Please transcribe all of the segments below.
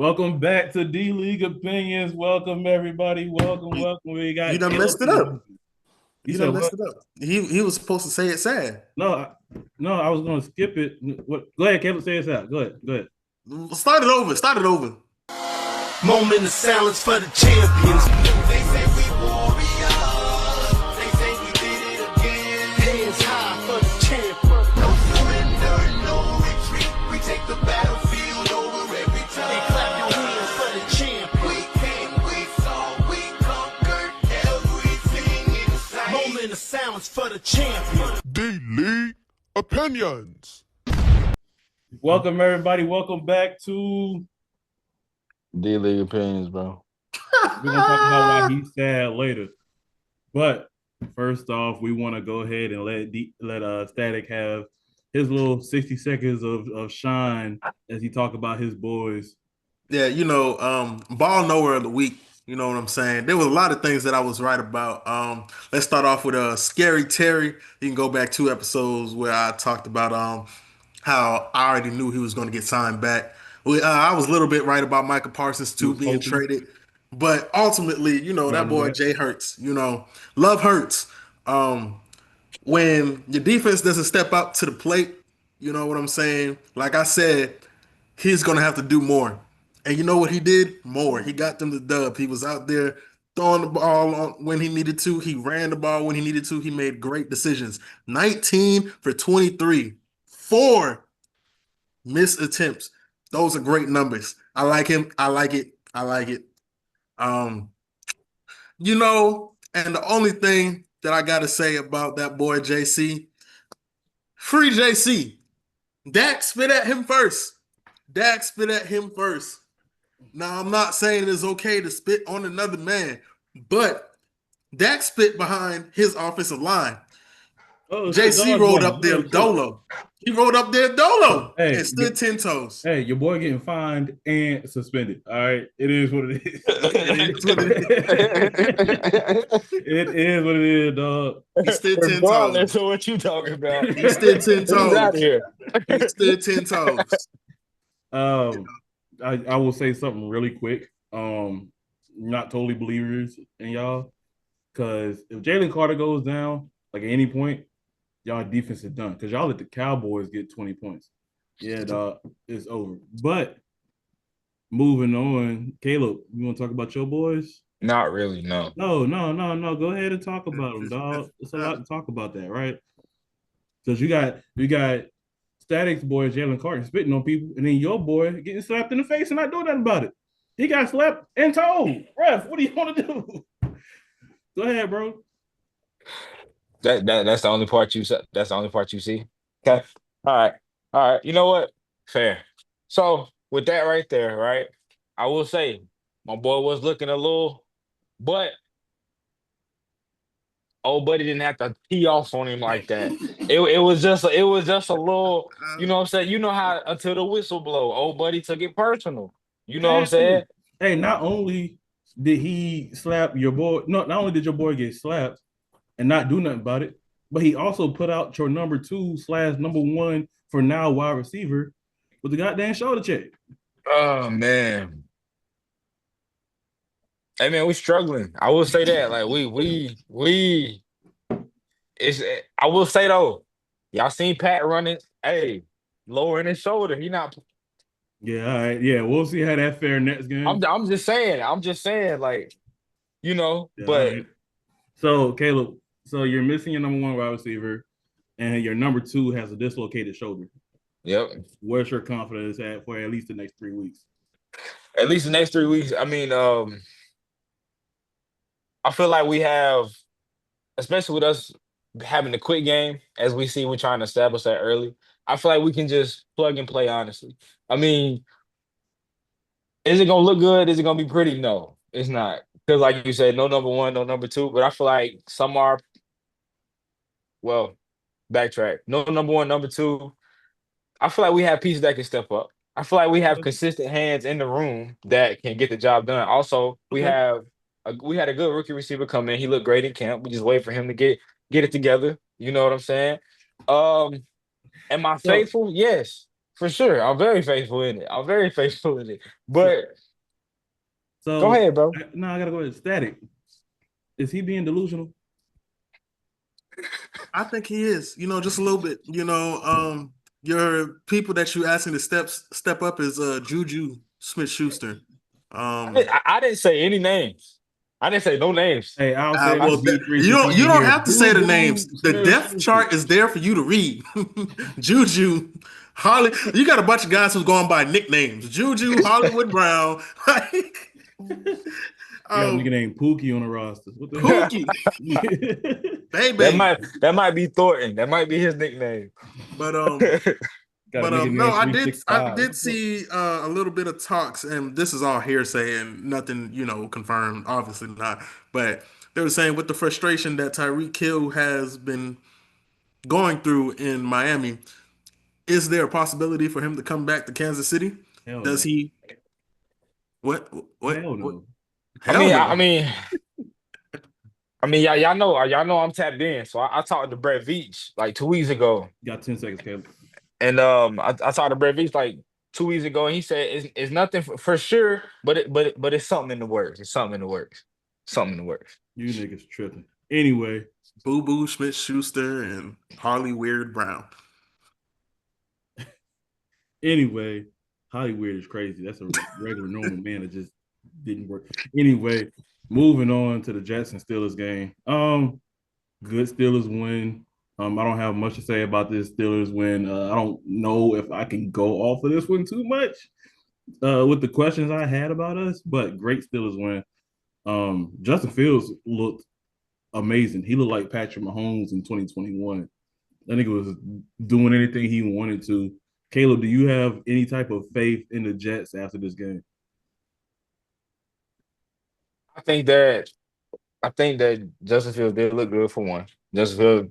Welcome back to D League Opinions. Welcome everybody. Welcome, You, welcome. We you got done Caleb messed it in the up. building. You You said done what? messed it up. He was supposed to say it sad. No, no. I was gonna skip it. What? Go ahead, Caleb. Say this out. Go ahead. Go ahead. Start it over. Start it over. Moment of silence for the champions. They say we warriors. They say we did it again. Hands high for the champion. No surrender, no retreat. We take the battlefield over every time. Hey, clap your hands for the champion. We came, we saw, we conquered everything in sight. Moment of silence for the champion. D-League Opinions. Welcome everybody. Welcome back to. D-League Opinions, bro. We're gonna talk about why he's sad later. But first off, we want to go ahead and let Static have his little 60 seconds of shine as he talk about his boys. Yeah, ball nowhere of the week. You know what I'm saying? There was a lot of things that I was right about. Let's start off with Scary Terry. You can go back 2 episodes where I talked about how I already knew he was going to get signed back. I was a little bit right about Michael Parsons He too was being hoping. traded, but ultimately, that Right, boy right. Jay Hurts. Love Hurts. When your defense doesn't step up to the plate, you know what I'm saying? Like I said, he's gonna have to do more. And you know what he did? More. He got them the dub. He was out there throwing the ball on when he needed to. He ran the ball when he needed to. He made great decisions. 19 for 23. 4 missed attempts. Those are great numbers. I like him. I like it. I like it. Um, and the only thing that I gotta say about that boy JC, free JC. Dak spit at him first. Dak spit at him first. Now, I'm not saying it's okay to spit on another man, but Dak spit behind his offensive line. Oh, shit, JC dog rolled one. up there Oh, shit. dolo. He rolled up there dolo Hey, and stood 10 toes. hey, your boy getting fined and suspended. All right, it is what it is. It is what it It is what it is, dog. is. He stood 10 Regardless toes. of what you talking about, He stood 10 he's out of toes. here. He stood 10 toes. Um, I will say something really quick. Not totally believers in y'all, because if Jalen Carter goes down, like at any point, y'all defense is done. Because y'all let the Cowboys get 20 points. Yeah, dog, it's over. But moving on, Caleb, you want to talk about your boys? Not really, no. No. Go ahead and talk about them, dog. It's a lot to talk about that, right? Because you got Static's boy Jalen Carter spitting on people, and then your boy getting slapped in the face and not doing nothing about it. He got slapped and told, ref, what do you want to do? Go ahead, bro. That's the only part you said. That's the only part you see. Okay. All right. You know what? Fair. So with that right there, right? I will say my boy was looking a little, but old buddy didn't have to tee off on him like that. It was just a little, you know what I'm saying? You know how until the whistle blow, old buddy took it personal. You know what I'm Had to. saying? Hey, not only did he slap your boy, not only did your boy get slapped and not do nothing about it, but he also put out your number two slash number one for now wide receiver with the goddamn shoulder check. Oh man. Hey man, we struggling. I will say that. Like we it's I will say though, y'all seen Pat running, hey, lowering his shoulder. He not Yeah, all right. Yeah, we'll see how that fare next game. I'm just saying, like, Yeah, all but right. So, Caleb, so you're missing your number one wide receiver, and your number two has a dislocated shoulder. yep. Where's your confidence at for at least the next 3 weeks? At least the next 3 weeks. I mean, I feel like we have, especially with us having the quick game, as we see, we're trying to establish that early. I feel like we can just plug and play, honestly. I mean, is it gonna look good? Is it gonna be pretty? No, it's not. Because like you said, no number one, no number two. But I feel like some are, well, backtrack. No number one, number two. I feel like we have pieces that can step up. I feel like we have consistent hands in the room that can get the job done. Also, Okay. we had a good rookie receiver come in. He looked great in camp. We just wait for him to get it together. You know what I'm saying? Um, am I So, faithful? Yes. For sure. I'm very faithful in it. I'm very faithful in it. But go So ahead, bro. no, I gotta go ahead. Static. Is he being delusional? I think he is, just a little bit. Your people that you asking to step up is Juju Smith-Schuster. I didn't say any names. I didn't say no names. Hey, I'll say it Well, to be free you since don't he have to say the names. The depth Smith-Schuster. chart is there for you to read. Juju, Holly, you got a bunch of guys who's going by nicknames. Juju, Hollywood Brown, You got a nigga named Pookie on the roster. What the Pookie, baby. That might be Thornton. That might be his nickname. But Got a But nigga no, named I 365. did see a little bit of talks, and this is all hearsay and nothing, confirmed. Obviously not, but they were saying with the frustration that Tyreek Hill has been going through in Miami, is there a possibility for him to come back to Kansas City? Hell Does no. he? What? Hell What? no. Hell no. Y'all know I'm tapped in. So I talked to Brett Veach like 2 weeks ago. You got 10 seconds, Caleb. And I talked to Brett Veach like 2 weeks ago, and he said it's nothing for sure, but it's something in the works. It's something in the works. Something in the works. You niggas tripping. Anyway, Boo Boo Smith-Schuster and Harley Weird Brown. Anyway, Hollywood is crazy. That's a regular normal man that just didn't work. Anyway, moving on to the Jets and Steelers game. Good Steelers win. I don't have much to say about this Steelers win. I don't know if I can go off of this one too much with the questions I had about us, but great Steelers win. Justin Fields looked amazing. He looked like Patrick Mahomes in 2021. I think it was doing anything he wanted to. Caleb, do you have any type of faith in the Jets after this game? I think that Justin Fields did look good for one. Justin Fields,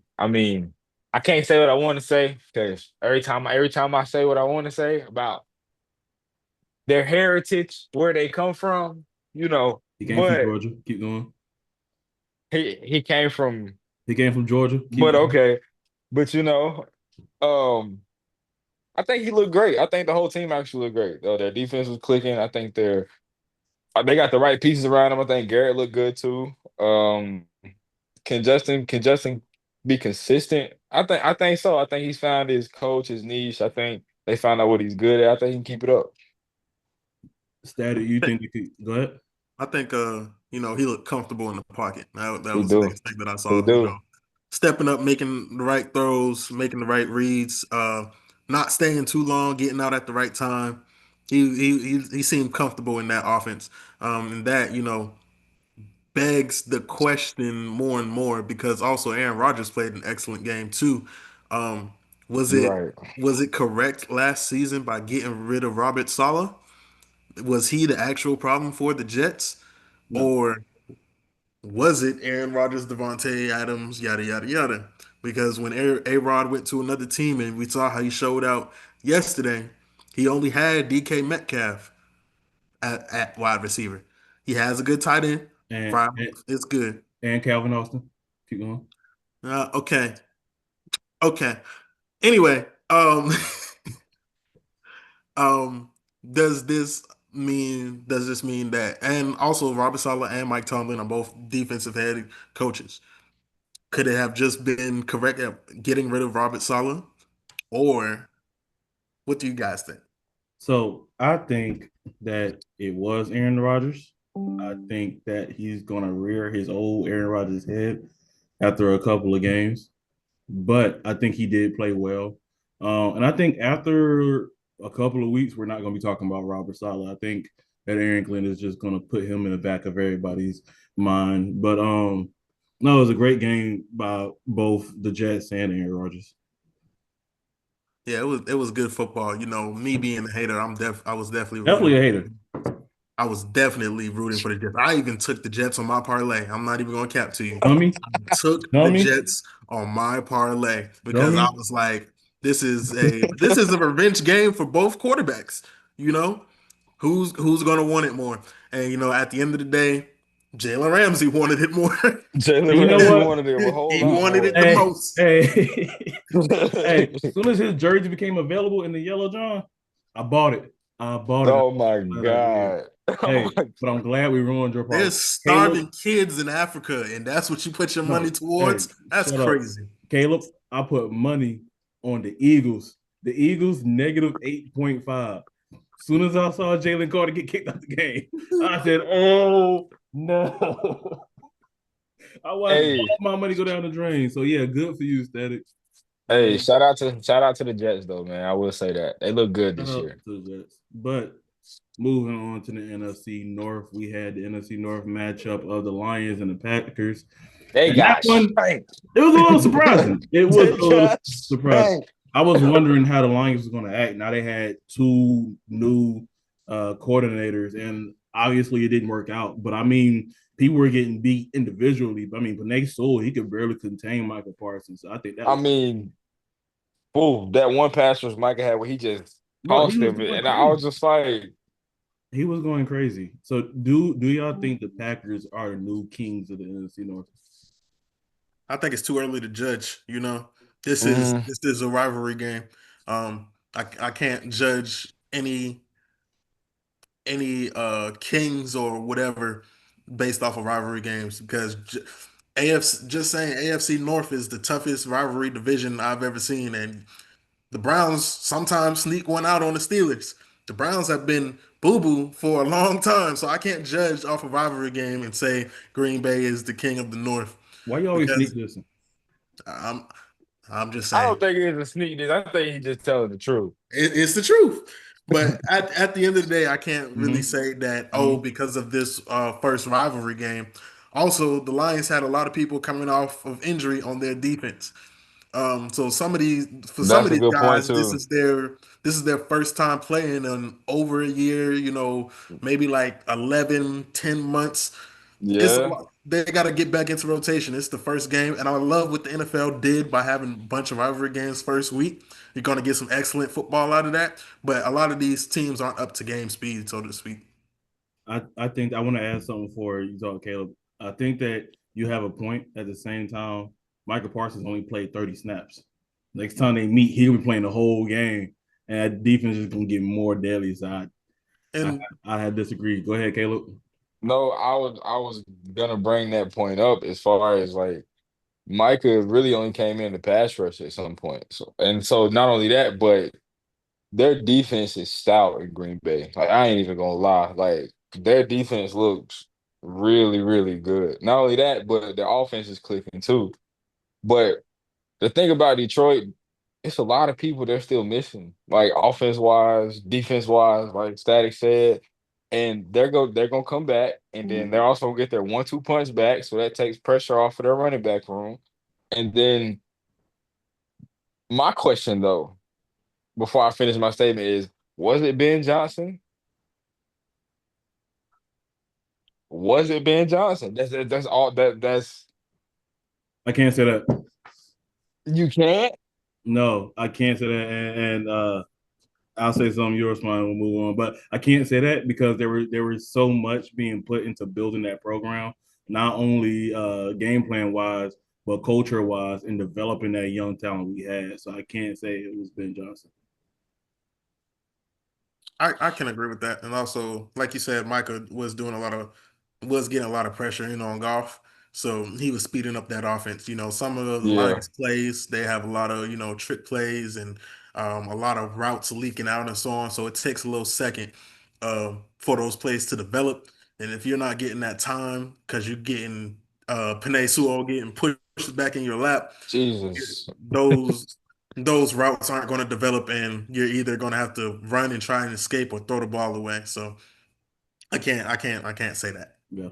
I can't say what I want to say because every time I say what I want to say about their heritage, where they come from, He came from Georgia. Keep going. He came from Georgia. But okay. But I think he looked great. I think the whole team actually looked great. Their defense was clicking. I think they got the right pieces around them. I think Garrett looked good too. Can Justin be consistent? I think so. I think he's found his coach, his niche. I think they found out what he's good at. I think he can keep it up. Static, you think you could go ahead? I think he looked comfortable in the pocket. That was do. the biggest thing that I saw. Stepping up, making the right throws, making the right reads, not staying too long, getting out at the right time. He seemed comfortable in that offense. And that, begs the question more and more because also Aaron Rodgers played an excellent game too. Was it correct last season by getting rid of Robert Saleh? Was he the actual problem for the Jets? No. Or was it Aaron Rodgers, Devontae Adams, yada, yada, yada? Because when A-Rod went to another team and we saw how he showed out yesterday, he only had DK Metcalf at wide receiver. He has a good tight end. It's good. And Calvin Austin. Keep going. Okay. Anyway, does this mean that, and also Robert Saleh and Mike Tomlin are both defensive head coaches? Could it have just been correct at getting rid of Robert Saleh? Or what do you guys think? So I think that it was Aaron Rodgers. I think that he's going to rear his old Aaron Rodgers head after a couple of games. But I think he did play well. And I think after a couple of weeks, we're not going to be talking about Robert Saleh. I think that Aaron Glenn is just going to put him in the back of everybody's mind. But no, it was a great game by both the Jets and Aaron Rodgers. Yeah, it was good football. Me being a hater, I was definitely a hater. I was definitely rooting for the Jets. I even took the Jets on my parlay. I'm not even going to cap to you. Dummy. The Jets on my parlay because I was like, this is a revenge game for both quarterbacks. Who's going to want it more? And at the end of the day, Jalen Ramsey wanted it more. Jalen You know Ramsey what? wanted it a whole He lot wanted more. it the Hey, most. hey, as soon as his jersey became available in the yellow john, I bought it. I bought it. Oh my Yeah. God. Oh Hey, my- but I'm glad we ruined your There's problem. Caleb, starving kids in Africa, and that's what you put your money no, hey, towards. That's shut up. crazy. Caleb, I put money on the Eagles. The Eagles negative 8.5. Soon as I saw Jalen Carter get kicked out the game, I said, "Oh no!" I watched Hey, all my money go down the drain. So yeah, good for you, Static. hey, Um, shout out to the Jets though, man. I will say that. They look good shout this out year. to the Jets. But moving on to the NFC North, we had the NFC North matchup of the Lions and the Packers. They And that got one, spanked. it was a little surprising. It was They a little got surprising. spanked. I was wondering how the Lions was going to act. Now they had two new coordinators, and obviously it didn't work out. But I mean, people were getting beat individually. But I mean, Panay Sewell, he could barely contain Michael Parsons. So I think that I was, mean, oh, that one pass was Micah had where he just bro, he tossed was him, going and I crazy. was just like, He was going crazy. So do y'all think the Packers are the new kings of the NFC North? I think it's too early to judge. This is mm, this is a rivalry game. I can't judge any kings or whatever based off of rivalry games because AFC just saying AFC North is the toughest rivalry division I've ever seen, and the Browns sometimes sneak one out on the Steelers. The Browns have been boo boo for a long time, so I can't judge off a rivalry game and say Green Bay is the king of the North Why you always because sneak this? I'm I'm just I saying don't think it's a sneak this. I think he's just telling the truth. it's the truth. But at the end of the day, I can't really Mm-hmm. say that Mm-hmm. because of this first rivalry game. Also, the Lions had a lot of people coming off of injury on their defense. So for some That's of a these good point guys, too. this is their first time playing in over a year, maybe like 11, 10 months. It's a Yeah. lot. They got to get back into rotation. It's the first game, and I love what the NFL did by having a bunch of rivalry games first week. You're going to get some excellent football out of that, but a lot of these teams aren't up to game speed, so to speak. I think I want to add something for you, talk, Caleb. I think that you have a point. At the same time, Michael Parsons only played 30 snaps. Next time they meet, he'll be playing the whole game, and that defense is going to get more deadly. So I, And I had disagreed. Go ahead, Caleb. No, I was gonna bring that point up as far as like Micah really only came in the pass rush at some point. So not only that, but their defense is stout in Green Bay. Like I ain't even gonna lie. Like their defense looks really, really good. Not only that, but their offense is clicking too. But the thing about Detroit, it's a lot of people they're still missing, like offense wise, defense wise, like Static said. And they're gonna come back, and then they're also gonna get their 1-2 punch back, so that takes pressure off of their running back room. And then my question though, before I finish my statement is, was it Ben Johnson? Was it Ben Johnson? That's all that's I can't say that. you can't. No, I can't say that. And I'll say something. Yours, mine. We'll move on. But I can't say that because there was so much being put into building that program, not only game plan wise, but culture wise, and developing that young talent we had. So I can't say it was Ben Johnson. I can agree with that. And also, like you said, Micah was getting a lot of pressure, on golf. So he was speeding up that offense. Some of the Yeah. Lions plays, they have a lot of, trick plays and a lot of routes leaking out and so on. So it takes a little second for those plays to develop. And if you're not getting that time because you're getting Panay Sewell getting pushed back in your lap, Jesus. those those routes aren't going to develop, and you're either going to have to run and try and escape or throw the ball away. So I can't say that. Yeah.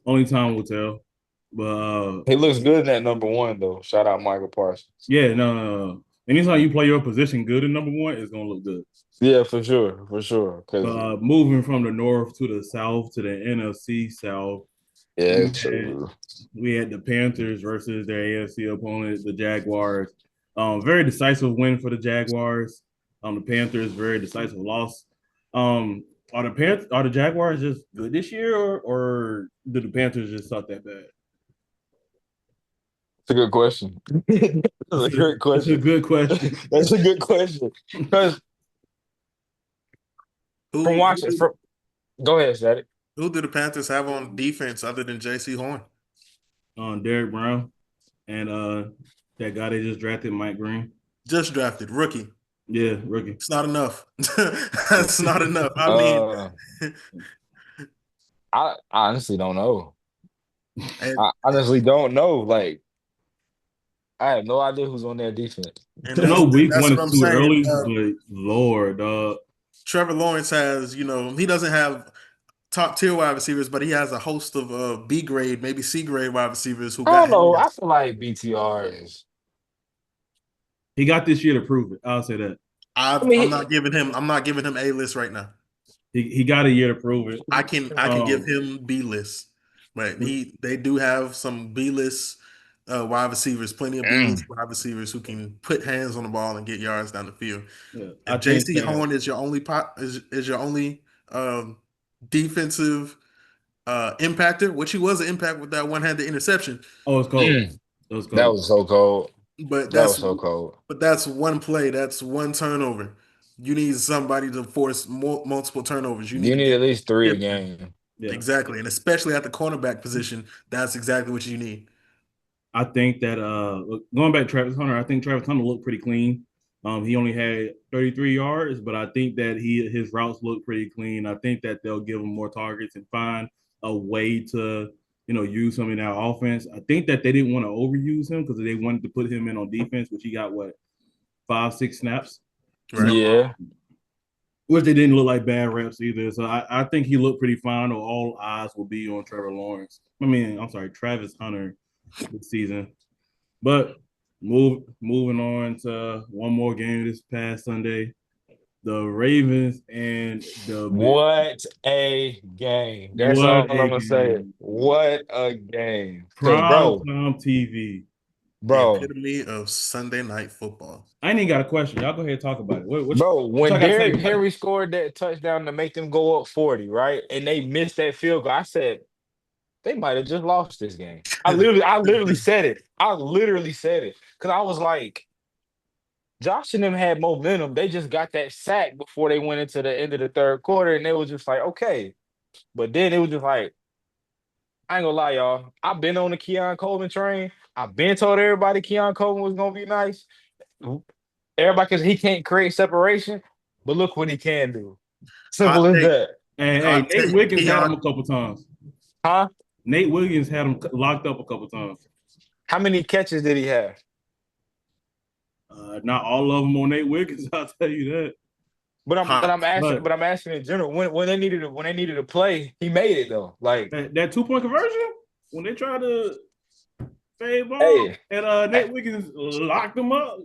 Only time will tell. But He looks good in that number one though. Shout out Michael Parsons. yeah, no. Anytime you play your position good in number one, it's gonna look good. Yeah, for sure, for sure. But Because moving from the north to the south to the NFC South, yeah, we had true. we had the Panthers versus their AFC opponent, the Jaguars. Very decisive win for the Jaguars. The Panthers very decisive loss. Um, Are the Jaguars just good this year, or did the Panthers just suck that bad? It's a good question. That's a great It's a question. good question. That's a good question. Because from Who who watching, do, from go ahead, Static. who do the Panthers have on defense other than J.C. Horn? Derek Brown and that guy they just drafted, Mike Green. Just drafted rookie. Yeah, rookie. It's not enough. That's not enough. I mean, Uh, I honestly don't know. and, I honestly don't know. Like, I have no idea who's on their defense. and I know week that's one what is I'm too saying. early, but Lord, Trevor Lawrence has, he doesn't have top tier wide receivers, but he has a host of B grade, maybe C grade wide receivers who I got don't know. I hands. feel like BTR is. he got this year to prove it. I'll say that. I I'm mean, not giving him. I'm not giving him A list right now. He got a year to prove it. I can give him B list, but they do have some B list wide receivers, plenty of B list wide receivers who can put hands on the ball and get yards down the field. Yeah, I If think J.C. Horn is your only is your only defensive impactor, which he was an impact with that one-handed interception. Oh, it's cold. mm, It was that cold. was so cold. But That was so cold. that's one play. That's one turnover. You need somebody to force multiple turnovers. You need You to need get at least 3 a game. Yeah. exactly, and especially at the cornerback position, that's exactly what you need. I think that going back to Travis Hunter, I think Travis Hunter looked pretty clean. He only had 33 yards, but I think that his routes look pretty clean. I think that they'll give him more targets and find a way to use him in our offense. I think that they didn't want to overuse him because they wanted to put him in on defense, which he got 5-6 snaps. Right. Yeah. Which they didn't look like bad reps either. So I think he looked pretty fine. Or all eyes will be on Trevor Lawrence. I'm sorry, Travis Hunter this season. But moving on to one more game this past Sunday. The Ravens and the What a game. That's all I'm gonna say. What a game. Because Prime time TV. The bro, epitome of Sunday night football. I ain't even got a question. Y'all go ahead and talk about it. bro, when y'all gotta say? Derrick Henry scored that touchdown to make them go up 40, right? And they missed that field goal, I said, they might have just lost this game. I literally said it. I literally said it. Because I was like, Josh and them had momentum. They just got that sack before they went into the end of the third quarter, and they was just like, okay. But then it was just like, I ain't gonna lie, y'all. I've been on the Keon Coleman train. I've been told everybody Keon Coleman was gonna be nice. Everybody, because he can't create separation, but look what he can do. Simple Hot as take. that. And hey, Hot Nate take, Wiggins had Keon. him a couple times. Huh? Nate Wiggins had him locked up a couple times. How many catches did he have? Not all of them on Nate Wiggins, I'll tell you that. But I'm But asking in general. When they needed to play, he made it though. Like that 2-point conversion, when they tried to fade ball Hey. and Nate Wiggins locked them up.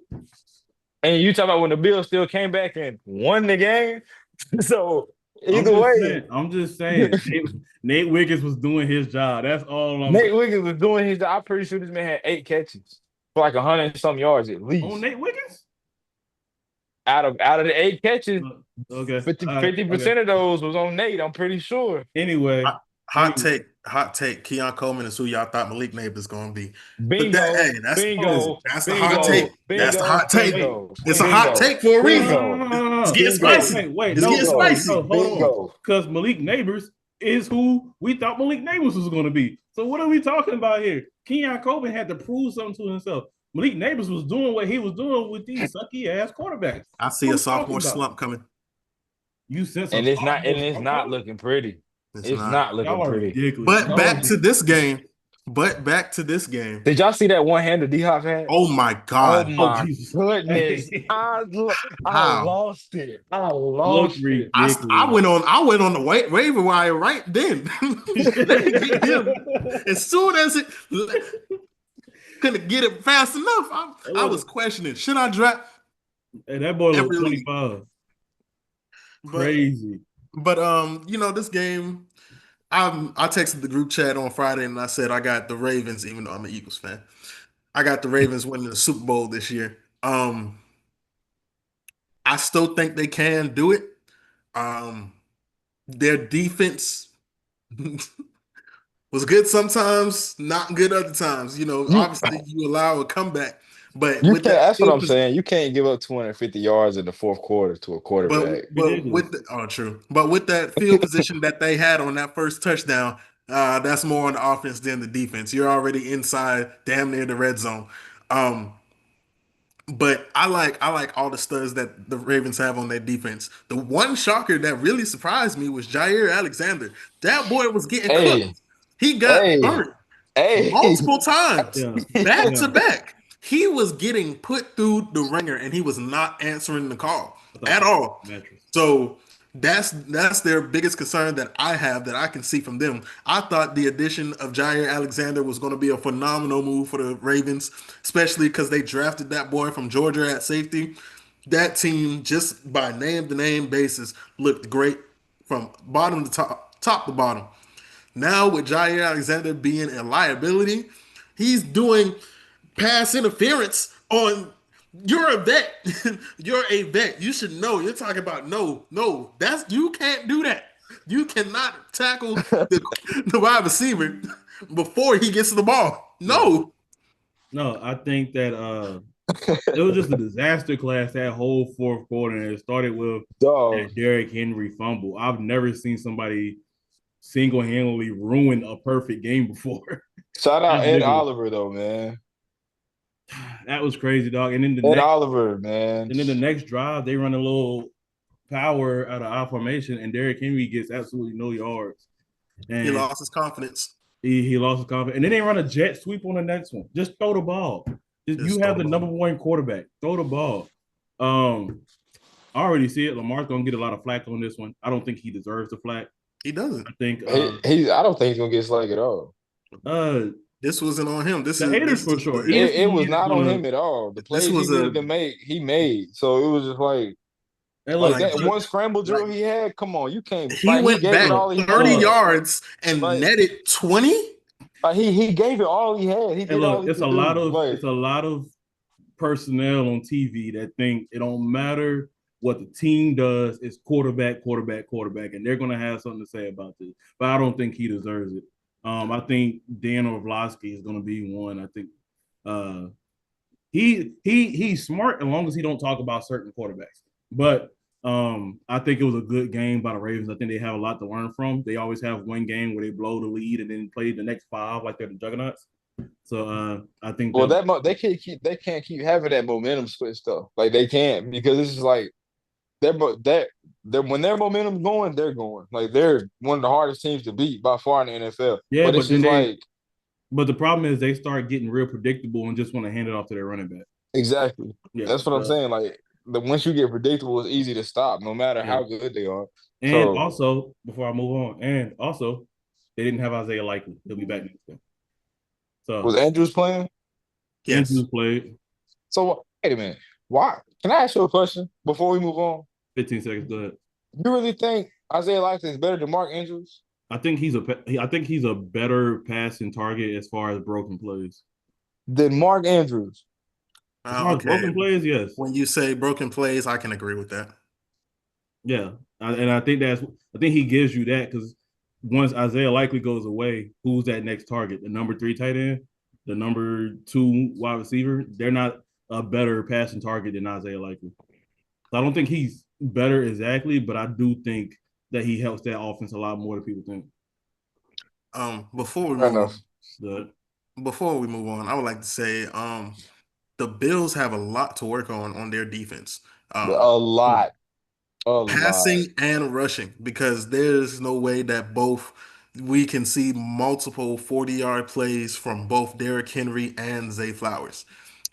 And you talking about when the Bills still came back and won the game. So either way, I'm just saying Nate Wiggins was doing his job. That's all I'm Nate Wiggins was doing his job. I'm pretty sure this man had 8 catches for like 100 and some yards at least. on Nate Wiggins. Out of the 8 catches, Okay, 50% of those was on Nate. I'm pretty sure. Anyway, Hot take. Keon Coleman is who y'all thought Malik Neighbors is going to be. Bingo. That's bingo. That's the bingo, hot take. bingo, That's the hot take. bingo, It's a hot take for a reason. bingo. It's getting spicy. Wait, It's getting spicy. hold on. Bingo. Because Malik Neighbors is who we thought Malik Neighbors was going to be. So what are we talking about here? Keon Coleman had to prove something to himself. Malik Neighbors was doing what he was doing with these sucky ass quarterbacks. I see a sophomore slump coming. You sense, And it's not looking pretty. It's not looking Y'all are pretty. ridiculous. But back to this game. Did y'all see that one hand that D-Hop had? Oh my Oh God. my Jesus. goodness! I How? lost it. I Look lost it. ridiculous. I went on the waiver wire right then. As soon as it couldn't get it fast enough, I was questioning, should I draft? Hey, that boy was Every league. 25. But, Crazy. but this game, I texted the group chat on Friday and I said I got the Ravens, even though I'm an Eagles fan. I got the Ravens winning the Super Bowl this year. I still think they can do it. Their defense was good sometimes, not good other times. You Obviously you allow a comeback, but you with can't. that That's what field I'm saying. You can't give up 250 yards in the fourth quarter to a But quarterback. but Ridiculous. with the, oh true, but with that field position that they had on that first touchdown, that's more on the offense than the defense. You're already inside, damn near the red zone. Um, but I like all the studs that the Ravens have on their defense. The one shocker that really surprised me was Jair Alexander. That boy was getting Hey, cooked. He got hey, burnt hey. multiple times, Yeah, back yeah. to back. He was getting put through the ringer, and he was not answering the call I thought at that was all. a mattress. So that's their biggest concern that I have that I can see from them. I thought the addition of Jair Alexander was going to be a phenomenal move for the Ravens, especially because they drafted that boy from Georgia at safety. That team, just by name to name basis, looked great from bottom to top to bottom. Now with Jair Alexander being a liability, he's doing pass interference on. You're a vet. You're a vet. You should know. You're talking about no. That's you can't do that. You cannot tackle the wide receiver before he gets to the ball. Yeah. No. No, I think that it was just a disaster class that whole fourth quarter. And it started with Dog. that Derrick Henry fumble. I've never seen somebody single-handedly ruin a perfect game before. Shout out That's Ed ridiculous. Oliver though, man. That was crazy, dog. Ed Oliver, man. And then the next drive, they run a little power out of I formation, and Derrick Henry gets absolutely no yards. He And lost his confidence. he lost his confidence. And then they run a jet sweep on the next one. Just throw the ball. You Just throw have the the ball. number one quarterback. Throw the ball. I already see it. Lamar's gonna get a lot of flack on this one. I don't think he deserves the flack. He doesn't. I think He I don't think he's gonna get slack at all. uh This wasn't on him. This the is haters this for is sure. It ESPN was is not on gonna him at all. The this plays he was a needed to make, he made. So it was just like and look, like that one scramble drill like he had. Come on, you can't he like he went gave it back all he 30 had. yards and Like, netted 20. he gave it all he had. He and did all look, he could do. Like it's a lot of personnel on TV that think it don't matter what the team does, it's quarterback, quarterback, quarterback, and they're gonna have something to say about this. But I don't think he deserves it. I think Dan Orlovsky is gonna be one. I think uh he's smart as long as he don't talk about certain quarterbacks. But I think it was a good game by the Ravens. I think they have a lot to learn from. They always have one game where they blow the lead and then play the next five like they're the juggernauts. So I think well, that they can't keep having that momentum switch though. Like they can't because this is like they're when their momentum's going, they're going. Like they're one of the hardest teams to beat by far in the NFL. yeah, But it's just like but the problem is they start getting real predictable and just want to hand it off to their running back. exactly. Yeah, That's what I'm saying. Like once you get predictable, it's easy to stop, no matter yeah. how good they are. And So also before I move on, and also they didn't have Isaiah Likely. He'll be back next game. was So Andrews playing? Yes. Andrews played So wait a minute. Why? Can I ask you a question before we move on? 15 seconds. Go ahead. You really think Isaiah Likely is better than Mark Andrews? I think he's a better passing target as far as broken plays. Than Mark Andrews? As far as Okay. broken plays, yes. When you say broken plays, I can agree with that. Yeah. And I think he gives you that because once Isaiah Likely goes away, who's that next target? The number 3 tight end, the number 2 wide receiver. They're not a better passing target than Isaiah Likely. So I don't think he's better exactly, but I do think that he helps that offense a lot more than people think. Before we Fair move enough. on, I would like to say the Bills have a lot to work on their defense. A lot. A lot. Passing and rushing, because there's no way that both we can see multiple 40-yard plays from both Derrick Henry and Zay Flowers.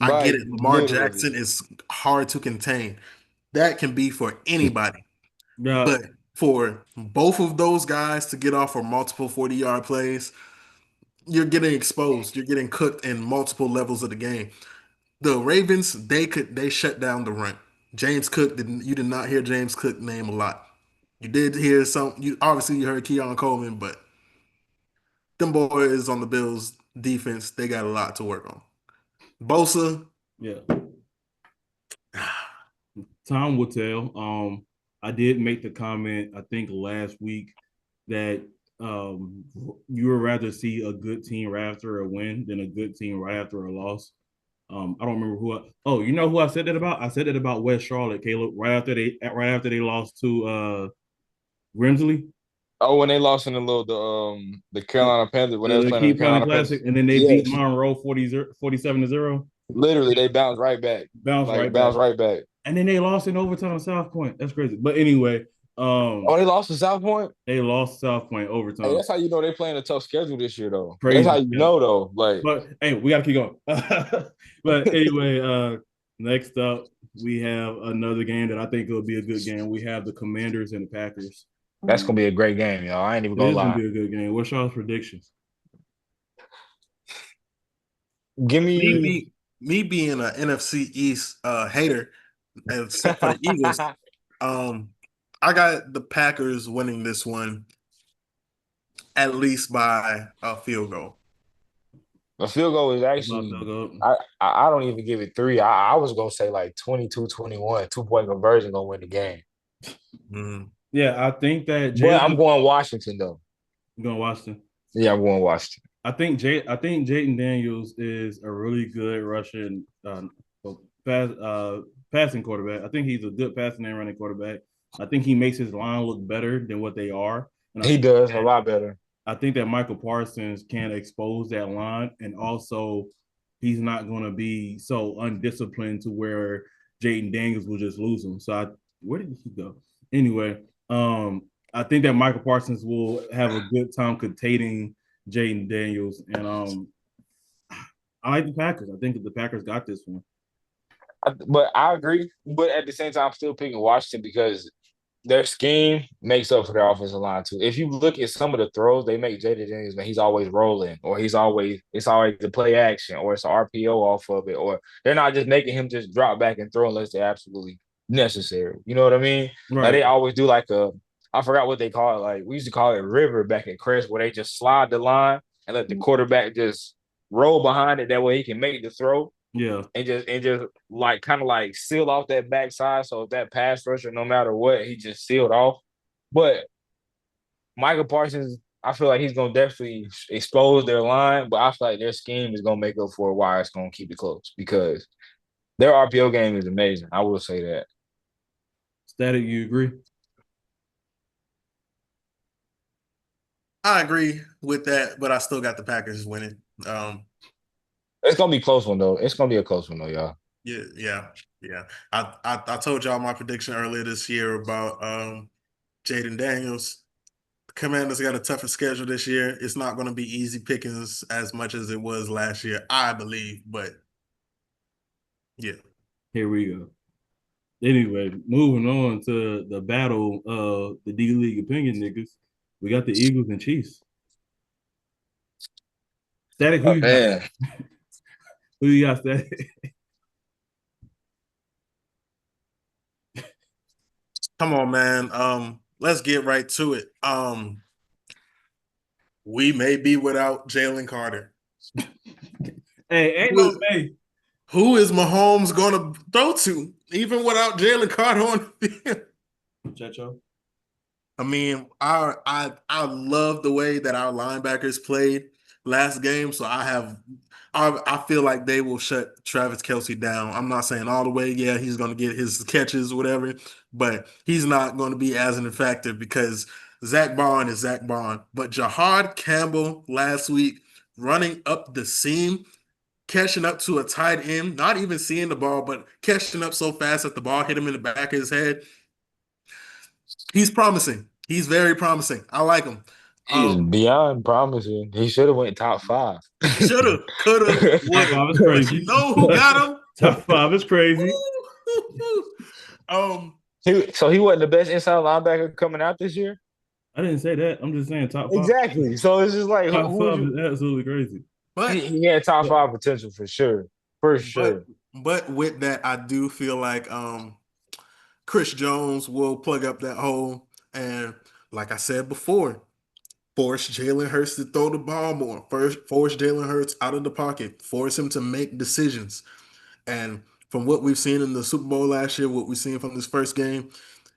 I get Like it. Lamar literally. Jackson is hard to contain. That can be for anybody. Yeah. But for both of those guys to get off for multiple 40-yard plays, you're getting exposed. You're getting cooked in multiple levels of the game. The Ravens, they shut down the run. James Cook you did not hear James Cook name a lot. You did hear some. You heard Keon Coleman, but them boys on the Bills defense, they got a lot to work on. Bosa, Yeah. Time will tell. I did make the comment, I think last week, that you would rather see a good team right after a win than a good team right after a loss. I don't remember oh, you know who I said that about? I said that about West Charlotte, Caleb, right after they lost to Grimsley. Oh, when they lost in the Carolina Panthers when they was The playing in Key the County Carolina Classic, Panthers. and then they beat Yes, Monroe 47-0. literally they bounced right back, Bounced like right back. bounced right back. And then they lost in overtime on South Point. That's crazy. But anyway, Oh, they lost to South Point. they lost South Point Hey, overtime. that's how you know they playing a tough schedule this year, though. That's how Crazy. you know, though. Like But hey, we gotta keep going. But anyway, next up we have another game that I think will be a good game. We have the Commanders and the Packers. that's gonna be a great game, y'all. I ain't even It gonna is gonna lie. be a good game. What's y'all's predictions? Give Me me. be me being an NFC East hater, except for the Eagles. I got the Packers winning this one at least by a field goal. The field goal is actually. I don't even give it 3. I was gonna say like 22-21, 2-point conversion gonna win the game. Mm. Yeah, I think that But I'm going Washington though. You're going Washington. Yeah, I'm going Washington. I think Jayden Daniels is a really good Russian passing quarterback. I think he's a good passing and running quarterback. I think he makes his line look better than what they are. And He does a lot better. I think that Michael Parsons can expose that line, and also he's not going to be so undisciplined to where Jayden Daniels will just lose him. So where did he go? Anyway, I think that Michael Parsons will have a good time containing Jayden Daniels, and I like the Packers. I think that the Packers got this one. But I agree. But at the same time, I'm still picking Washington because their scheme makes up for their offensive line too. If you look at some of the throws they make, Jayden Daniels, man, he's always rolling, or it's always the play action, or it's an RPO off of it, or they're not just making him just drop back and throw unless they're absolutely necessary. You know what I mean? Right. Like they always do I forgot what they call it. Like we used to call it river back at Crest, where they just slide the line and let the quarterback just roll behind it. That way he can make the throw. Yeah. And just like kind of like seal off that backside. So if that pass rusher, no matter what, he just sealed off. But Michael Parsons, I feel like he's gonna definitely expose their line, but I feel like their scheme is gonna make up for why it's gonna keep it close because their RPO game is amazing. I will say that. Static, you agree? I agree with that, but I still got the Packers winning. It's gonna be a close one though. It's gonna be a close one though, y'all. Yeah. I told y'all my prediction earlier this year about Jayden Daniels. The Commanders got a tougher schedule this year. It's not going to be easy pickings as much as it was last year, I believe. But yeah, here we go. Anyway, moving on to the battle of the D League opinion niggas. We got the Eagles and Chiefs. Static, who you got? Who you got, Static? Come on, man. Let's get right to it. We may be without Jalen Carter. Hey, ain't no way. Who is Mahomes going to throw to, even without Jalen Carter on the field? Checho. I mean, I love the way that our linebackers played last game. So I feel like they will shut Travis Kelce down. I'm not saying all the way. Yeah, he's going to get his catches, whatever, but he's not going to be as effective because Zach Bond is Zach Bond. But Jahad Campbell last week running up the seam, catching up to a tight end, not even seeing the ball, but catching up so fast that the ball hit him in the back of his head. He's promising. He's very promising. I like him. He's beyond promising. He should have went top 5. Should have, could have, would have. Top 5 is crazy. You know who got him? Top 5 is crazy. So he wasn't the best inside linebacker coming out this year? I didn't say that. I'm just saying top 5. Exactly. So it's just like top 5 is absolutely crazy. But he had top 5 potential for sure. For sure. But with that, I do feel like Chris Jones will plug up that hole. And like I said before, force Jalen Hurts to throw the ball more. Force Jalen Hurts out of the pocket. Force him to make decisions. And from what we've seen in the Super Bowl last year, what we've seen from this first game,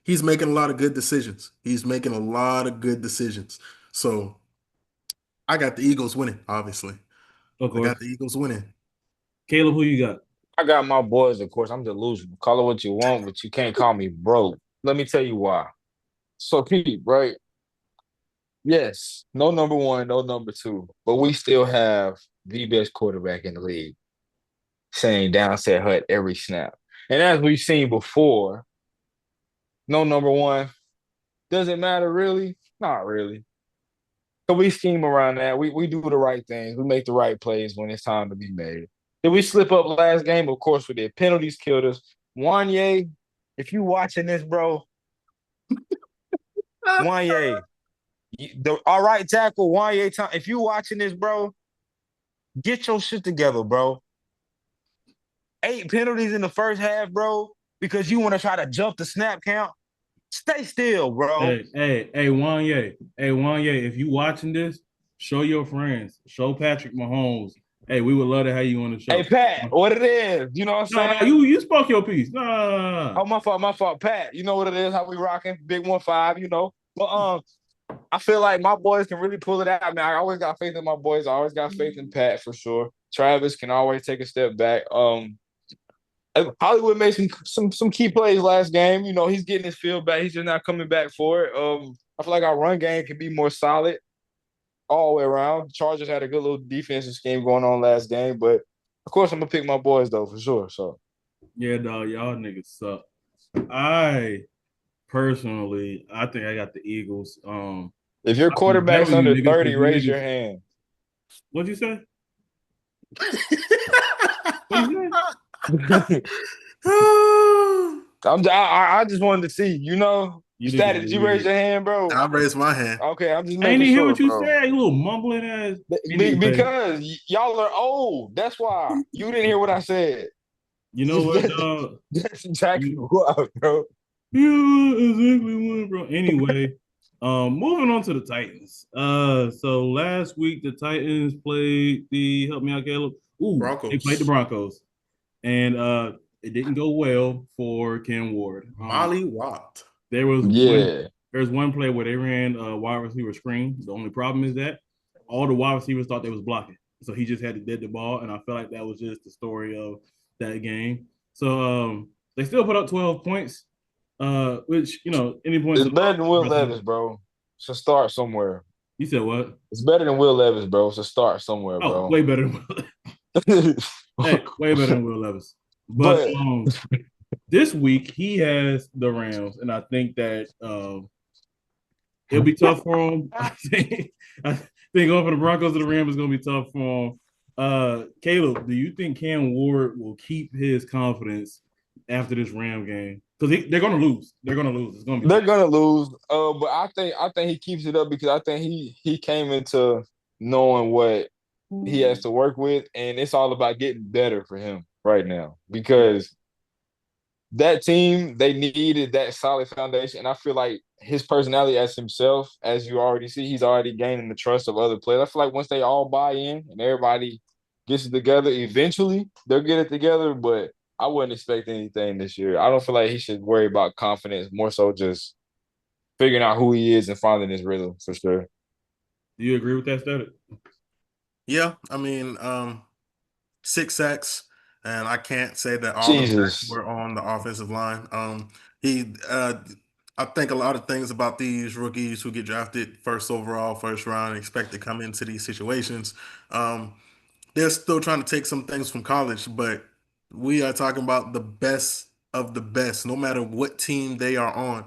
he's making a lot of good decisions. He's making a lot of good decisions. So I got the Eagles winning, obviously. Of I course. got the Eagles winning. Caleb, who you got? I got my boys, of course. I'm delusional. Call it what you want, but you can't call me broke. Let me tell you why. So, Pete, right? Yes, no number one, no number two, but we still have the best quarterback in the league saying downset hut every snap. And as we've seen before, no number one. Does it matter really? Not really. So we scheme around that. We do the right things. We make the right plays when it's time to be made. Did we slip up last game? Of course we did. Penalties killed us. Wanye, if you watching this, bro, Wanye, the all right tackle, Wanye, if you watching this, bro, get your shit together, bro. 8 penalties in the first half, bro, because you want to try to jump the snap count. Stay still, bro. Hey, Wanye. Hey, Wanye, if you watching this, show your friends. Show Patrick Mahomes. Hey, we would love to have you on the Hey, show. Pat, what it is? You know what I'm No, saying? you spoke your piece. No. Oh, my fault, Pat. You know what it is? How we rocking? Big 1-5, you know. But I feel like my boys can really pull it out. I mean, I always got faith in my boys. I always got faith in Pat for sure. Travis can always take a step back. Hollywood made some key plays last game. You know, he's getting his field back. He's just not coming back for it. I feel like our run game can be more solid all the way around. Chargers had a good little defensive scheme going on last game, but of course I'm gonna pick my boys though for sure. So Yeah, dog, y'all niggas suck. I personally, I think I got the Eagles. if your I was betting quarterback's on you under niggas 30, because you raise your niggas. hand. What'd you say? What'd you say? I just wanted to see, you know. You niggas Stat, did you raise weird. your hand, bro? I raised my hand. Okay, I'm just I ain't making even hear sure, what you bro. said. You little mumbling ass. Anyway, Because y'all are old. That's why. You didn't hear what I said. you know what, dog? That's exactly You, why, bro. you exactly what, bro. Anyway, moving on to the Titans. So last week the Titans played the help me out, Caleb. Ooh, they played the Broncos. Broncos, and it didn't go well for Ken Ward. Molly Watt. There was one. Yeah. There's one play where they ran a wide receiver screen. The only problem is that all the wide receivers thought they was blocking, so he just had to dead the ball. And I feel like that was just the story of that game. So they still put up 12 points, which any points. It's better than Will Levis, bro. So start somewhere. You said what? It's better than Will Levis, bro. So start somewhere, Oh, bro. way better than hey, way better than Will Levis. But this week he has the Rams, and I think that it'll be tough for him. I think going from the Broncos to the Rams is going to be tough for him. Caleb, do you think Cam Ward will keep his confidence after this Ram game? Because they're going to lose. They're going to lose. It's going to be. They're gonna lose. But I think he keeps it up because I think he came into knowing what he has to work with, and it's all about getting better for him right now because that team they needed that solid foundation. And I feel like his personality as himself, as you already see, he's already gaining the trust of other players. I feel like once they all buy in and everybody gets it together, eventually they'll get it together. But I wouldn't expect anything this year. I don't feel like he should worry about confidence, more so just figuring out who he is and finding his rhythm for sure. Do you agree with that statement? Yeah, I mean, 6 sacks, and I can't say that all of them Jesus. were on the offensive line. I think a lot of things about these rookies who get drafted first overall, first round, expect to come into these situations. They're still trying to take some things from college, but we are talking about the best of the best, no matter what team they are on.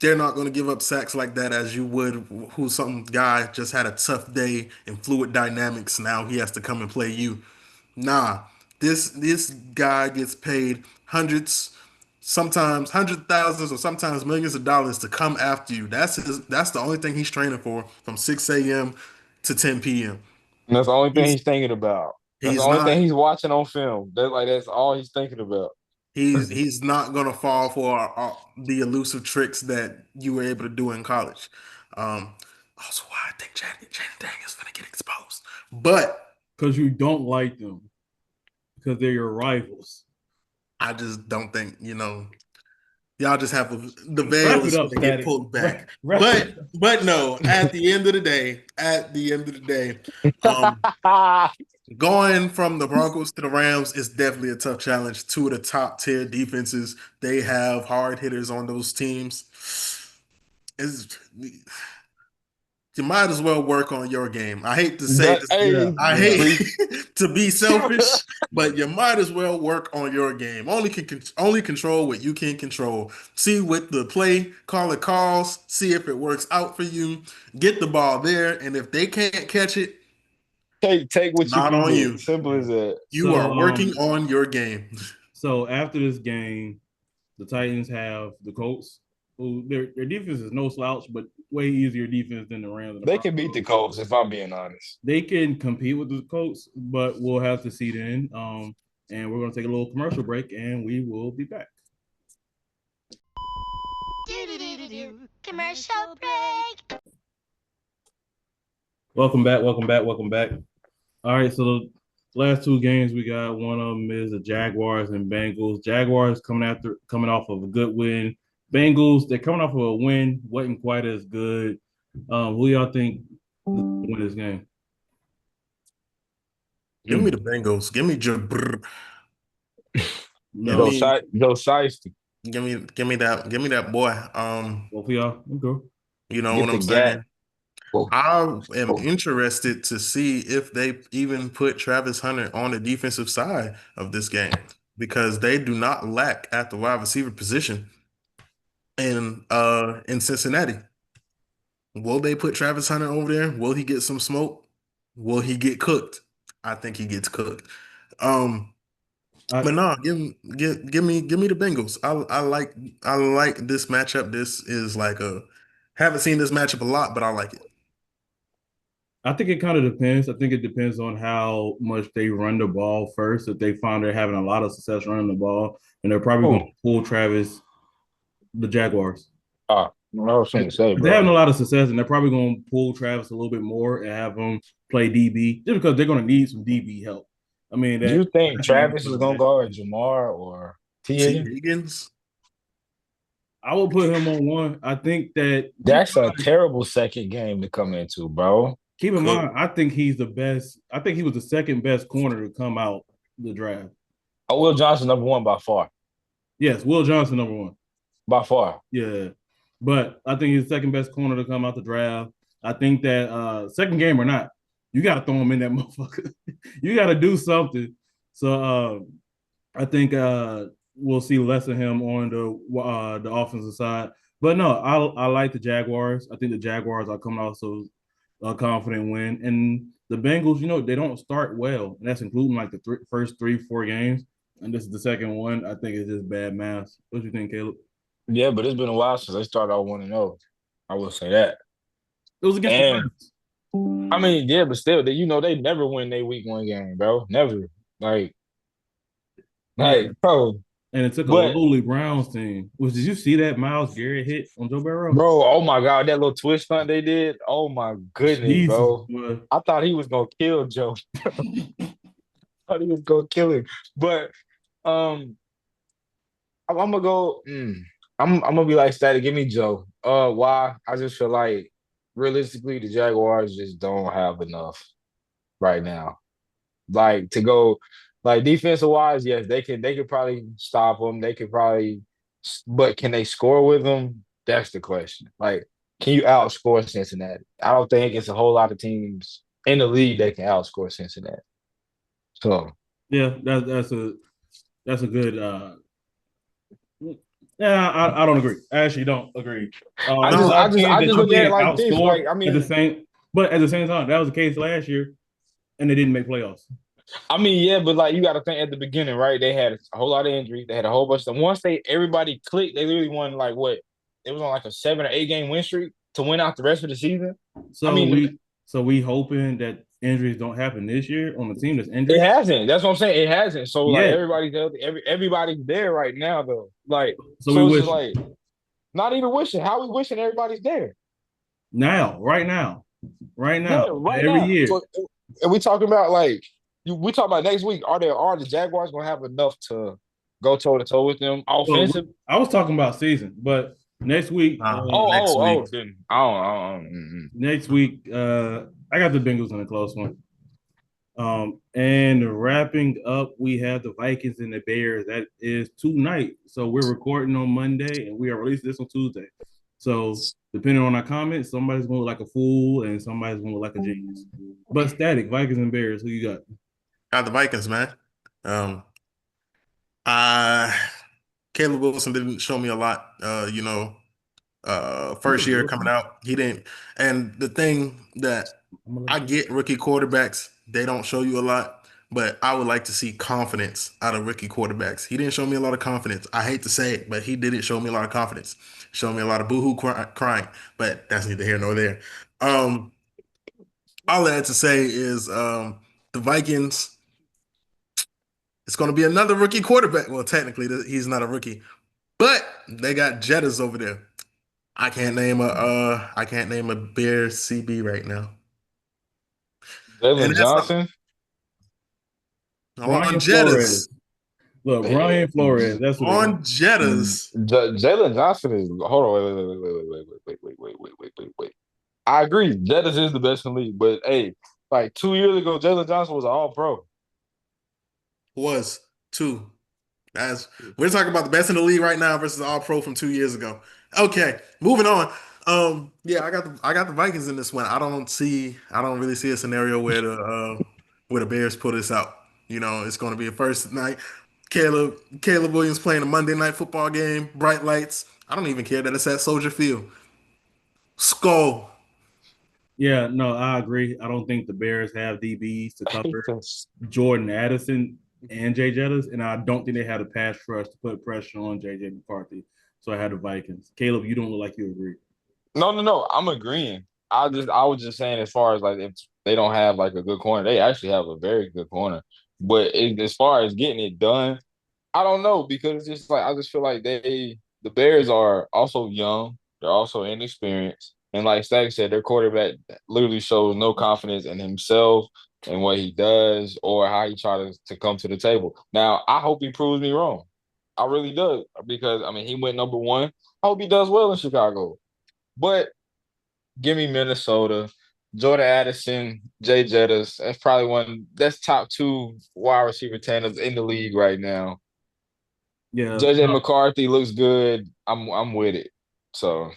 They're not going to give up sacks like that as you would who some guy just had a tough day in fluid dynamics. Now he has to come and play you. Nah, this guy gets paid hundreds, sometimes hundred thousands, or sometimes millions of dollars to come after you. That's the only thing he's training for from 6 a.m. to 10 p.m. And that's the only thing He's he's thinking about. That's the he's only thing not he's watching on film. That's all he's thinking about. he's not gonna fall for the elusive tricks that you were able to do in college. Also, why I think Channing Daniels gonna get exposed, but Because you don't like them. Because they're your rivals. I just don't think Y'all just have the Wrap veil it is up, going to get Static. pulled back. Wrap it up. But no, at the end of the day, um, going from the Broncos to the Rams is definitely a tough challenge. Two of the top tier defenses. They have hard hitters on those teams. Is You might as well work on your game. I hate to say this. Yeah, I yeah. hate to be selfish, but you might as well work on your game. Only control what you can control. See what the play caller calls. See if it works out for you. Get the ball there, and if they can't catch it, take what you not can on get. you. Simple as that. You So, are working on your game. So after this game, the Titans have the Colts, who their defense is no slouch, but way easier defense than the Rams. And the They can beat the Broncos. Colts, if I'm being honest. They can compete with the Colts, but we'll have to see then. And we're gonna take a little commercial break, and we will be back. Commercial break. Welcome back. All right, so the last two games we got, one of them is the Jaguars and Bengals. Jaguars coming off of a good win. Bengals, they're coming off of a win, wasn't quite as good. Who y'all think win this game? Give me the Bengals. Give me Jabr. No, Joe Shiesty. Give me that boy. both of y'all. Okay. You know Get what the I'm saying? gap. Oh, I am oh. interested to see if they even put Travis Hunter on the defensive side of this game because they do not lack at the wide receiver position in Cincinnati. Will they put Travis Hunter over there? Will he get some smoke? Will he get cooked? I think he gets cooked. But no, give me the Bengals. I like this matchup. This is like haven't seen this matchup a lot, but I like it. I think it kind of depends. I think it depends on how much they run the ball first. If they find they're having a lot of success running the ball, and they're probably going to pull Travis, the Jaguars. I was going to say, If bro. they're having a lot of success, and they're probably going to pull Travis a little bit more and have him play DB, just because they're going to need some DB help. I mean, Do you think Travis is going to guard Jamar or T. Higgins? I will put him on one. I think that's a terrible second game to come into, bro. Keep in mind, I think he's the best. I think he was the second best corner to come out the draft. Oh, Will Johnson, number one by far. Yes, Will Johnson, number one. By far. Yeah. But I think he's the second best corner to come out the draft. I think that second game or not, you got to throw him in that motherfucker. You got to do something. So I think we'll see less of him on the offensive side. But no, I like the Jaguars. I think the Jaguars are coming out so a confident win. And the Bengals, they don't start well. And that's including like the first 3-4 games. And this is the second one. I think it's just bad math. What do you think, Caleb? Yeah, but it's been a while since they started out 1-0. I will say that. It was against the Browns. I mean, yeah, but still, they never win their week one game, bro. Never. Like, bro. And it took a lowly Browns team. Did you see that Myles Garrett hit on Joe Burrow? Bro, oh my God, that little twist stunt they did. Oh my goodness, Jesus, bro. boy. I thought he was gonna kill Joe. I thought he was gonna kill him. But I'm gonna go. I'm gonna be like Static. Give me Joe. Why? I just feel like realistically, the Jaguars just don't have enough right now. Like to go. Like defensive wise, yes, they could probably stop them. They could probably, but can they score with them? That's the question. Like, can you outscore Cincinnati? I don't think it's a whole lot of teams in the league that can outscore Cincinnati. So yeah, that's a good. Yeah, I don't agree. I actually don't agree. I just look at it like this. Like, I mean, at the same time, that was the case last year, and they didn't make playoffs. I mean, yeah, but like you got to think at the beginning, right? They had a whole lot of injuries. They had a whole bunch of them. Once everybody clicked, they literally won like what? It was on like a 7 or 8 game win streak to win out the rest of the season. So we hoping that injuries don't happen this year on the team that's injured. It hasn't. That's what I'm saying. It hasn't. So like Yeah. everybody's there right now though. Like So we it's wish. like not even wishing. How we wishing everybody's there? Right now, Yeah, right every now. year. So, and we talking about like we talking about next week. Are the Jaguars gonna have enough to go toe to toe with them. Well, Offensive. I was talking about season, but next week, Next week. Then I don't. next week, I got the Bengals in a close one. And wrapping up, we have the Vikings and the Bears. That is tonight. So we're recording on Monday and we are releasing this on Tuesday. So depending on our comments, somebody's gonna look like a fool and somebody's gonna look like a genius. But static, Vikings and Bears, who you got? Got the Vikings, man. I Caleb Wilson didn't show me a lot. First year coming out, he didn't. And the thing that I get rookie quarterbacks, they don't show you a lot, but I would like to see confidence out of rookie quarterbacks. He didn't show me a lot of confidence. I hate to say it, but he didn't show me a lot of confidence. Showed me a lot of boohoo crying, but that's neither here nor there. Um, all I had to say is the Vikings. It's going to be another rookie quarterback. Well, technically, he's not a rookie, but they got Jettas over there. I can't name a Bears CB right now. And Jalen that's Johnson. on Brian Jettas. Flores. Look, Brian Flores. That's what it On is. Jettas. Jalen Johnson is. Hold on. Wait. I agree. Jettas is the best in the league, but hey, like 2 years ago, Jalen Johnson was an All Pro. Was two. As we're talking about the best in the league right now versus All Pro from 2 years ago. Okay, moving on. Yeah, I got the Vikings in this one. I don't really see a scenario where the Bears pull this out. It's going to be a first night. Caleb Williams playing a Monday night football game, bright lights. I don't even care that it's at Soldier Field. Skull. Yeah, no, I agree. I don't think the Bears have DBs to cover Jordan Addison and Jay Jettas, and I don't think they had a pass rush to put pressure on JJ McCarthy. So I had the Vikings. Caleb, you don't look like you agree. No. I'm agreeing. I was just saying, as far as like if they don't have like a good corner, they actually have a very good corner. But as far as getting it done, I don't know, because it's just like I just feel like the Bears are also young, they're also inexperienced, and like Stack said, their quarterback literally shows no confidence in himself and what he does or how he tries to come to the table. Now, I hope he proves me wrong. I really do, because I mean he went number one. I hope he does well in Chicago. But give me Minnesota, Jordan Addison, Jay Jettas. That's probably that's top two wide receiver tandems in the league right now. Yeah, JJ McCarthy looks good. I'm with it. So,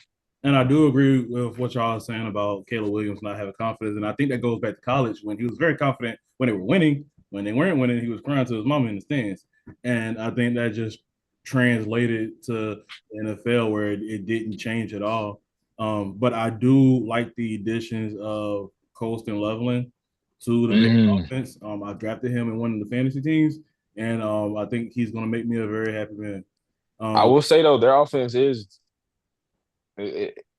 and I do agree with what y'all are saying about Caleb Williams not having confidence, and I think that goes back to college when he was very confident when they were winning. When they weren't winning, he was crying to his mama in the stands, and I think that just translated to NFL where it didn't change at all. But I do like the additions of Colston Loveland to the big offense. I drafted him in one of the fantasy teams, and I think he's going to make me a very happy man. I will say, though, their offense is,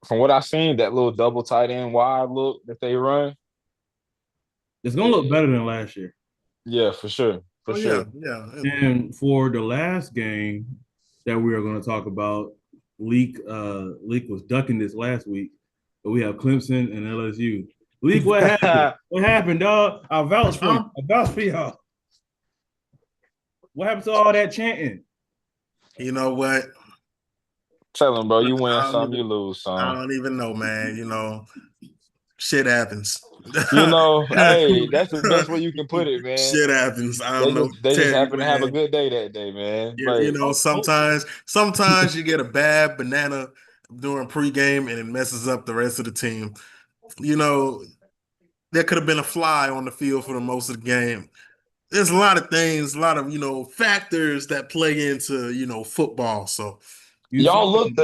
from what I've seen, that little double tight end wide look that they run. It's going to look better than last year. Yeah, for sure. For sure. Yeah. And for the last game that we are going to talk about, Leak was ducking this last week, but we have Clemson and LSU. Leak, what happened? What happened, dog? I vouch for you. I vouch for y'all. What happened to all that chanting? You know what? Tell him, bro. You win some, you lose some. I don't even know, man. Shit happens. Hey, that's the best way you can put it, man. Shit happens. I don't know. They just happen to have a good day that day, man. Sometimes you get a bad banana during pregame and it messes up the rest of the team. There could have been a fly on the field for the most of the game. There's a lot of things, a lot of factors that play into football. So y'all look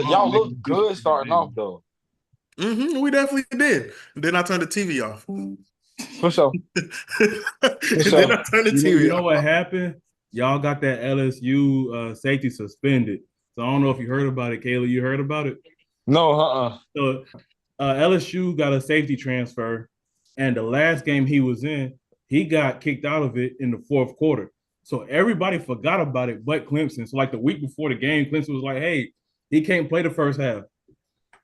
good starting off though. We definitely did. And then I turned the TV off. For sure. Then I turned the TV off. You know what happened? Y'all got that LSU safety suspended. So I don't know if you heard about it, Kayla. You heard about it? No, So LSU got a safety transfer, and the last game he was in, he got kicked out of it in the fourth quarter. So everybody forgot about it but Clemson. So like the week before the game, Clemson was like, hey, he can't play the first half.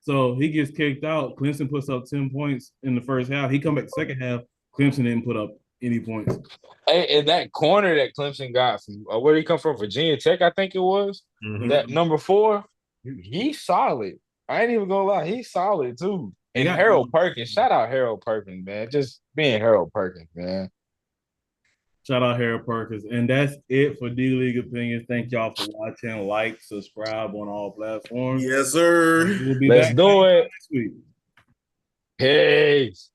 So he gets kicked out. Clemson puts up 10 points in the first half. He come back the second half. Clemson didn't put up any points. Hey, and that corner that Clemson got from where did he come from? Virginia Tech, I think it was. That number 4, he's solid. I ain't even gonna lie, he's solid too. And Harold Perkins, shout out Harold Perkins, man. Just being Harold Perkins, man. Shout out Harold Perkins. And that's it for D League Opinions. Thank y'all for watching. Like, subscribe on all platforms. Yes, sir. We'll be Let's back do it next week. Peace.